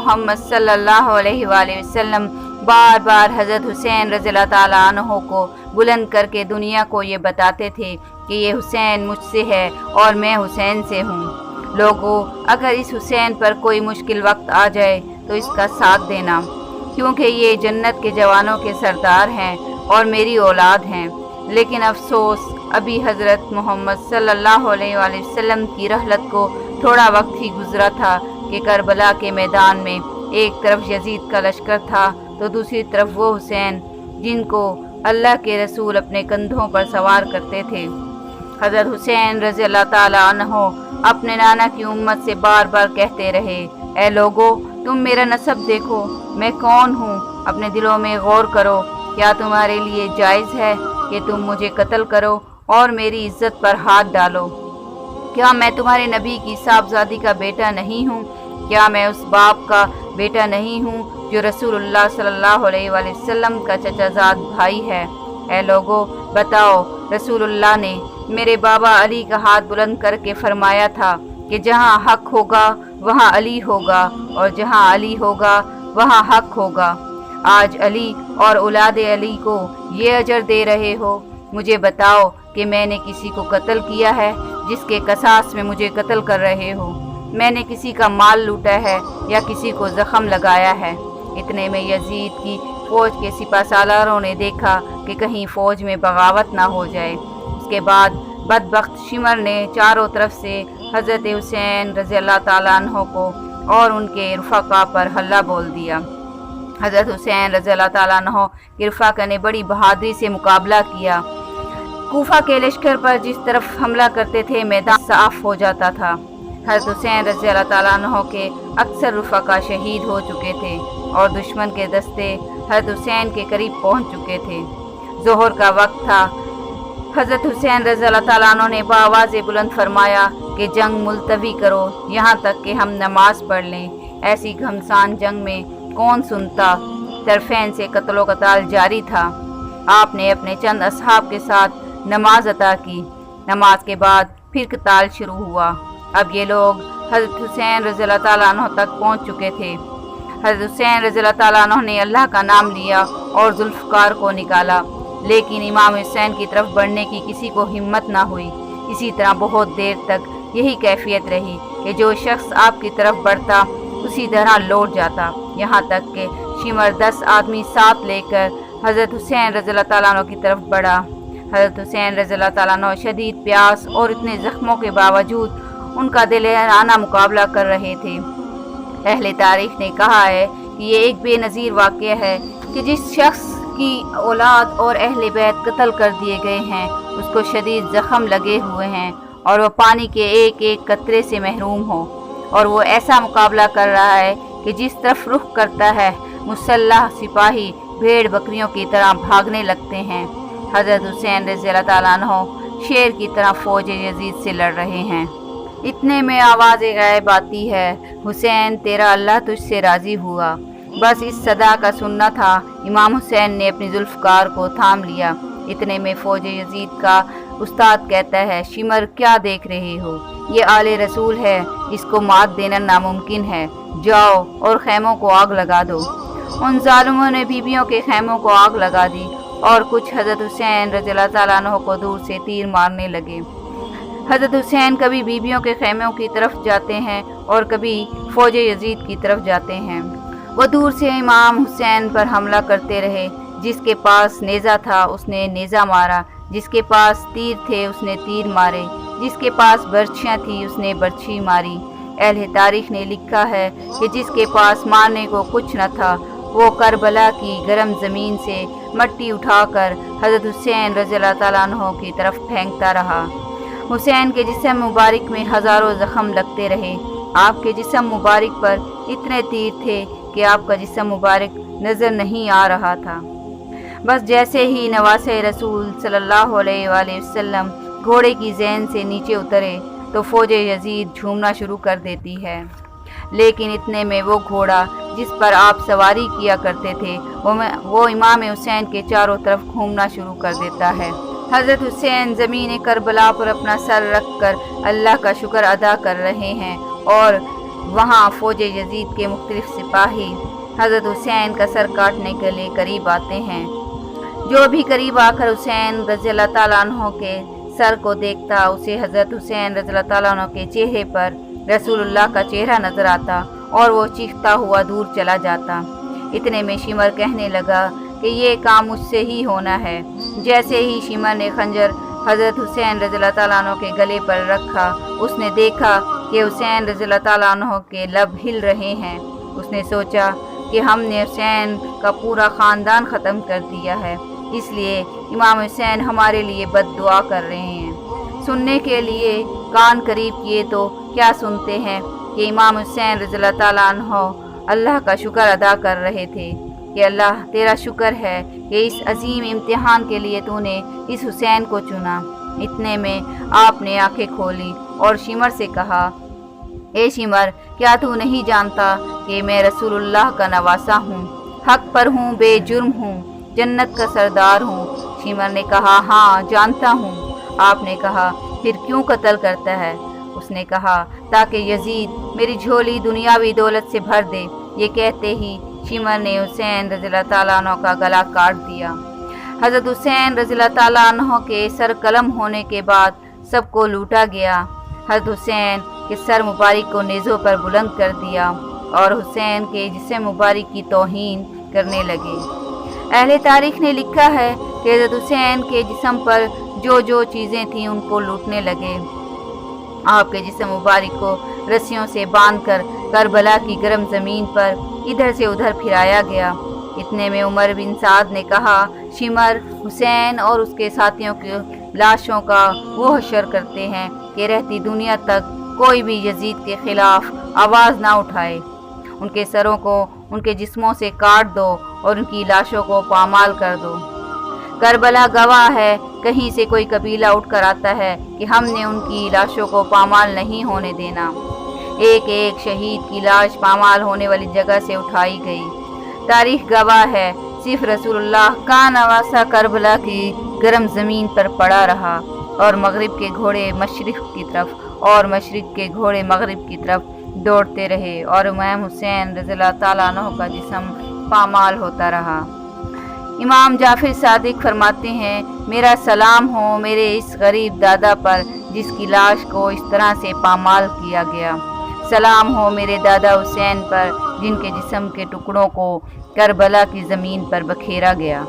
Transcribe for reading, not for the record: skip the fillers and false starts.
मोहम्मद सल्लल्लाहु अलैहि वसल्लम बार बार हज़रत हुसैन रज़ियल्लाहु ताला अन्हु को बुलंद करके दुनिया को ये बताते थे कि ये हुसैन मुझसे है और मैं हुसैन से हूँ। लोगों, अगर इस हुसैन पर कोई मुश्किल वक्त आ जाए तो इसका साथ देना, क्योंकि ये जन्नत के जवानों के सरदार हैं और मेरी औलाद हैं। लेकिन अफसोस, अभी हज़रत मोहम्मद सल्लल्लाहु अलैहि वसल्लम की रहलत को थोड़ा वक्त ही गुजरा था कि करबला के मैदान में एक तरफ यजीद का लश्कर था तो दूसरी तरफ वो हुसैन जिनको अल्लाह के रसूल अपने कंधों पर सवार करते थे। हज़रत हुसैन रज़ियल्लाहु ताला अन्हु अपने नाना की उम्मत से बार बार कहते रहे, ऐ लोगो, तुम मेरा नसब देखो, मैं कौन हूँ, अपने दिलों में गौर करो। क्या तुम्हारे लिए जायज़ है कि तुम मुझे कत्ल करो और मेरी इज्जत पर हाथ डालो? क्या मैं तुम्हारे नबी की साहबजादी का बेटा नहीं हूँ? क्या मैं उस बाप का बेटा नहीं हूँ जो रसूलुल्लाह सल्लल्लाहु अलैहि वसल्लम का चचाजाद भाई है? ऐ लोगो, बताओ, रसूलुल्लाह ने मेरे बाबा अली का हाथ बुलंद करके फरमाया था कि जहाँ हक होगा वहाँ अली होगा और जहाँ अली होगा वहाँ हक होगा। आज अली और औलाद अली को ये अजर दे रहे हो। मुझे बताओ कि मैंने किसी को कत्ल किया है जिसके कसास में मुझे कत्ल कर रहे हो? मैंने किसी का माल लूटा है या किसी को जख्म लगाया है? इतने में यजीद की फ़ौज के सिपाहसालारों ने देखा कि कहीं फ़ौज में बगावत ना हो जाए। उसके बाद बदबख्त शिमर ने चारों तरफ से हज़रत हुसैन रज़ियल्लाहु ताला अन्हु को और उनके रफ़ाक़ा पर हल्ला बोल दिया। हज़रत हुसैन रज़ियल्लाहु ताला अन्हु के रफ़ाक़ा ने बड़ी बहादुरी से मुकाबला किया। कूफा के लश्कर पर जिस तरफ हमला करते थे मैदान साफ हो जाता था। हज़रत हुसैन रज़ियल्लाहु ताला अन्हु के अक्सर रफ़ाक़ा शहीद हो चुके थे और दुश्मन के दस्ते हज़रत हुसैन के करीब पहुंच चुके थे। ज़ोहर का वक्त था। हज़रत हुसैन रज़ियल्लाहु ताला अन्हु ने बावाज़ बुलंद फरमाया कि जंग मुलतवी करो, यहाँ तक कि हम नमाज पढ़ लें। ऐसी घमसान जंग में कौन सुनता? तरफ़ैन से कत्लो कताल जारी था। आपने अपने चंद असहाब के साथ नमाज अता की। नमाज के बाद फिर कताल शुरू हुआ। अब ये लोग हज़रत हुसैन रज़ियल्लाहु ताला अन्हु तक पहुँच चुके थे। हज़रत हुसैन रज़ियल्लाहु ताला अन्हु ने अल्लाह का नाम लिया और जुल्फ़कार को निकाला, लेकिन इमाम हुसैन की तरफ बढ़ने की किसी को हिम्मत ना हुई। इसी तरह बहुत देर तक यही कैफियत रही कि जो शख्स आपकी तरफ बढ़ता उसी तरह लौट जाता, यहाँ तक कि शिमर 10 आदमी साथ लेकर हज़रत हुसैन रज़ियल्लाहु ताला अन्हु की तरफ बढ़ा। हज़रत हुसैन रज़ियल्लाहु ताला अन्हु शदीद प्यास और इतने ज़ख्मों के बावजूद उनका दिलेराना मुकाबला कर रहे थे। अहले तारीख़ ने कहा है कि ये एक बेनज़ीर वाक़या है कि जिस शख्स की औलाद और अहले बैत कत्ल कर दिए गए हैं उसको शदीद ज़ख्म लगे हुए हैं और वह पानी के एक एक कतरे से महरूम हो, और वो ऐसा मुकाबला कर रहा है कि जिस तरफ रुख करता है मुसल्लह सिपाही भेड़ बकरियों की तरह भागने लगते हैं। हज़रत हुसैन रज़ियल्लाहु ताला अन्हु शेर की तरह फ़ौज यजीद से लड़ रहे हैं। इतने में आवाज़ गैब आती है, हुसैन तेरा अल्लाह तुझसे राज़ी हुआ। बस इस सदा का सुनना था। इमाम हुसैन ने अपनी जुल्फ़कार को थाम लिया। इतने में फ़ौज यजीद का उस्ताद कहता है, शिमर क्या देख रहे हो? ये आले रसूल है, इसको मात देना नामुमकिन है। जाओ और खैमों को आग लगा दो। उन जालिमों ने बीबियों के खैमों को आग लगा दी और कुछ हज़रत हुसैन रज़ियल्लाहु ताला अन्हु को दूर से तीर मारने लगे। हज़रत हुसैन कभी बीबियों के खैमों की तरफ जाते हैं और कभी फ़ौज यजीद की तरफ जाते हैं। वो दूर से इमाम हुसैन पर हमला करते रहे। जिसके पास नेज़ा था उसने नेज़ा मारा, जिसके पास तीर थे उसने तीर मारे, जिसके पास बर्छियाँ थी उसने बर्छी मारी। अहले तारीख़ ने लिखा है कि जिसके पास मारने को कुछ न था वो करबला की गर्म ज़मीन से मट्टी उठाकर हज़रत हुसैन रज़ियल्लाहु ताला अन्हु की तरफ फेंकता रहा। हुसैन के जिस्म मुबारक में हज़ारों ज़ख्म लगते रहे। आपके जिस्म मुबारक पर इतने तीर थे कि आपका जिस्म मुबारक नज़र नहीं आ रहा था। बस जैसे ही नवासे रसूल सल्लल्लाहु अलैहि वसल्लम घोड़े की ज़ैन से नीचे उतरे तो फ़ौज यजीद झूमना शुरू कर देती है। लेकिन इतने में वो घोड़ा जिस पर आप सवारी किया करते थे वो इमाम हुसैन के चारों तरफ घूमना शुरू कर देता है। हज़रत हुसैन ज़मीन करबला पर अपना सर रख कर अल्लाह का शुक्र अदा कर रहे हैं और वहाँ फौज यजीद के मुख्तलिफ सिपाही हज़रत हुसैन का सर काटने के लिए करीब आते हैं। जो भी करीब आकर हुसैन रज़ियल्लाहु ताला अन्हु के सर को देखता, उसे हज़रत हुसैन रज़ियल्लाहु ताला अन्हु के चेहरे पर रसूलुल्लाह का चेहरा नजर आता और वो चीखता हुआ दूर चला जाता। इतने में शिमर कहने लगा कि ये काम मुझसे ही होना है। जैसे ही शिमर ने खंजर हज़रत हुसैन रज़ियल्लाहु ताला अन्हु के गले पर रखा, उसने देखा कि हुसैन रज़ियल्लाहु ताला अन्हु के लब हिल रहे हैं। उसने सोचा कि हमने हुसैन का पूरा ख़ानदान ख़त्म कर दिया है, इसलिए इमाम हुसैन हमारे लिए बद्दुआ कर रहे हैं। सुनने के लिए कान करीब किए तो क्या सुनते हैं कि इमाम हुसैन रज़ियल्लाहु ताला अन्हु अल्लाह का शुक्र अदा कर रहे थे कि अल्लाह तेरा शुक्र है कि इस अजीम इम्तिहान के लिए तूने इस हुसैन को चुना। इतने में आपने आंखें खोली और शिमर से कहा, ए शिमर, क्या तू नहीं जानता कि मैं रसूलुल्लाह का नवासा हूँ, हक पर हूँ, बेजुर्म हूँ, जन्नत का सरदार हूँ। शिमर ने कहा, हाँ जानता हूँ। आपने कहा, फिर क्यों कत्ल करता है? उसने कहा, ताकि यजीद मेरी झोली दुनियावी दौलत से भर दे। ये कहते ही शिमर ने हुसैन रज़ियल्लाहु ताला अन्हु का गला काट दिया। हज़रत हुसैन रज़ियल्लाहु ताला अन्हु के सर कलम होने के बाद सबको लूटा गया। हज़रत हुसैन के सर मुबारक को नेज़ों पर बुलंद कर दिया और हुसैन के जिस्म मुबारक की तौहीन करने लगे। अहले तारीख ने लिखा है कि हज़रत हुसैन के जिस्म पर जो जो चीज़ें थीं उनको लूटने लगे। आपके जिस्म मुबारक को रस्सियों से बांधकर करबला की गर्म ज़मीन पर इधर से उधर फिराया गया। इतने में उमर बिन साद ने कहा, शिमर हुसैन और उसके साथियों की लाशों का वो हशर करते हैं कि रहती दुनिया तक कोई भी यजीद के खिलाफ आवाज़ ना उठाए। उनके सरों को उनके जिस्मों से काट दो और उनकी लाशों को पामाल कर दो। करबला गवाह है, कहीं से कोई कबीला उठकर आता है कि हमने उनकी लाशों को पामाल नहीं होने देना। एक एक शहीद की लाश पामाल होने वाली जगह से उठाई गई। तारीख गवाह है, सिर्फ रसूलुल्लाह का नवासा करबला की गर्म ज़मीन पर पड़ा रहा और मगरिब के घोड़े मशरिक़ की तरफ और मशरिक़ के घोड़े मगरिब की तरफ दौड़ते रहे और इमाम हुसैन रज़ियल्लाहु ताला अन्हु का जिस्म पामाल होता रहा। इमाम जाफर सादिक फरमाते हैं, मेरा सलाम हो मेरे इस गरीब दादा पर जिसकी लाश को इस तरह से पामाल किया गया। सलाम हो मेरे दादा हुसैन पर जिनके जिस्म के टुकड़ों को करबला की ज़मीन पर बखेरा गया।